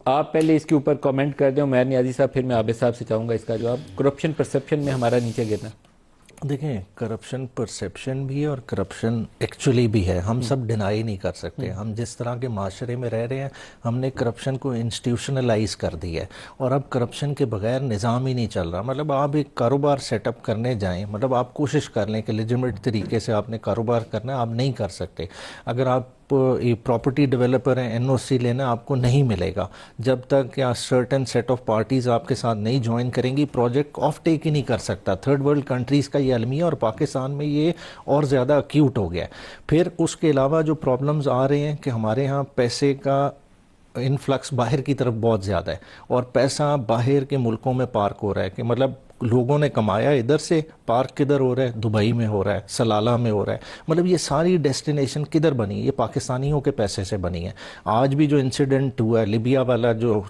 آپ پہلے اس کے اوپر کامنٹ کر دیں عمیر نیازی صاحب، پھر میں عابد صاحب سے چاہوں گا اس کا جواب. کرپشن پرسپشن میں ہمارا نیچے گرنا. دیکھیں کرپشن پرسیپشن بھی ہے اور کرپشن ایکچولی بھی ہے، ہم سب ڈینائی نہیں کر سکتے. ہم جس طرح کے معاشرے میں رہ رہے ہیں ہم نے کرپشن کو انسٹیٹیوشنلائز کر دی ہے، اور اب کرپشن کے بغیر نظام ہی نہیں چل رہا. مطلب آپ ایک کاروبار سیٹ اپ کرنے جائیں، مطلب آپ کوشش کر لیں کہ لیجیمیٹ طریقے سے آپ نے کاروبار کرنا ہے، آپ نہیں کر سکتے. اگر آپ پراپرٹی ڈیولپر ہیں، این او سی لینا آپ کو نہیں ملے گا جب تک یا سرٹن سیٹ آف پارٹیز آپ کے ساتھ نہیں جوائن کریں گی، پروجیکٹ آف ٹیک ہی نہیں کر سکتا. تھرڈ ورلڈ کنٹریز کا یہ المیہ، اور پاکستان میں یہ اور زیادہ اکیوٹ ہو گیا ہے. پھر اس کے علاوہ جو پرابلمز آ رہے ہیں کہ ہمارے ہاں پیسے کا انفلکس باہر کی طرف بہت زیادہ ہے، اور پیسہ باہر کے ملکوں میں پارک ہو رہا ہے کہ مطلب لوگوں نے کمایا ادھر سے، پارک کدھر ہو رہا ہے؟ دبئی میں ہو رہا ہے، سلالہ میں ہو رہا ہے. مطلب یہ ساری ڈیسٹینیشن کدھر بنی ہے؟ یہ پاکستانیوں کے پیسے سے بنی ہے. آج بھی جو انسیڈنٹ ہوا ہے لیبیا والا، جو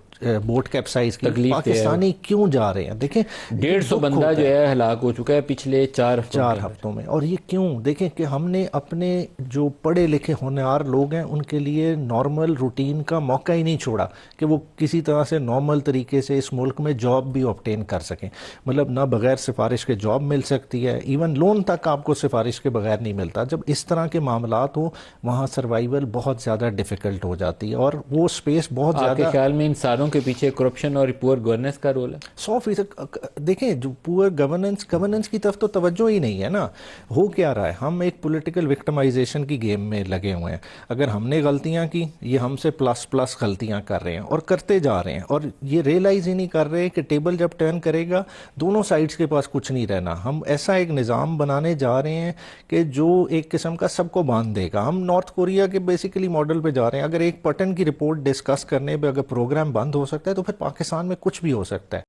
بوٹ کیپسائز کی، تکلیف دہ ہے. پاکستانی کیوں جا رہے ہیں؟ دیکھیں 150 بندہ جو ہے ہلاک ہو چکا ہے پچھلے 4 ہفتوں 4 کے اندر. ہفتوں میں. اور یہ کیوں؟ دیکھیں کہ ہم نے اپنے جو پڑھے لکھے ہونہار لوگ ہیں ان کے لیے نارمل روٹین کا موقع ہی نہیں چھوڑا کہ وہ کسی طرح سے نارمل طریقے سے اس ملک میں جاب بھی آبٹین کر سکیں. مطلب نہ بغیر سفارش کے جاب مل سکتی ہے، ایون لون تک آپ کو سفارش کے بغیر نہیں ملتا. جب اس طرح کے معاملات ہوں وہاں سروائیول بہت زیادہ ڈیفیکلٹ ہو جاتی ہے، اور وہ سپیس بہت آپ کے زیادہ. خیال میں انسانوں کے پیچھے کرپشن اور پور گورننس کا رول ہے؟ 100%. دیکھیں جو پور گورننس کی طرف تو توجہ ہی نہیں ہے نا. ہو کیا رہا ہے؟ ہم ایک پولیٹیکل وکٹمائزیشن کی گیم میں لگے ہوئے ہیں. اگر ہم نے غلطیاں کی، یہ ہم سے پلس غلطیاں کر رہے ہیں اور کرتے جا رہے ہیں، اور یہ ریئلائز ہی نہیں کر رہے کہ ٹیبل جب ٹرن کرے گا دونوں سائڈز کے پاس کچھ نہیں رہنا. ہم ایسا ایک نظام بنانے جا رہے ہیں کہ جو ایک قسم کا سب کو باندھ دے گا. ہم نارتھ کوریا کے بیسیکلی ماڈل پہ جا رہے ہیں. اگر ایک پٹن کی رپورٹ ڈسکس کرنے پہ اگر پروگرام بند ہو سکتا ہے تو پھر پاکستان میں کچھ بھی ہو سکتا ہے.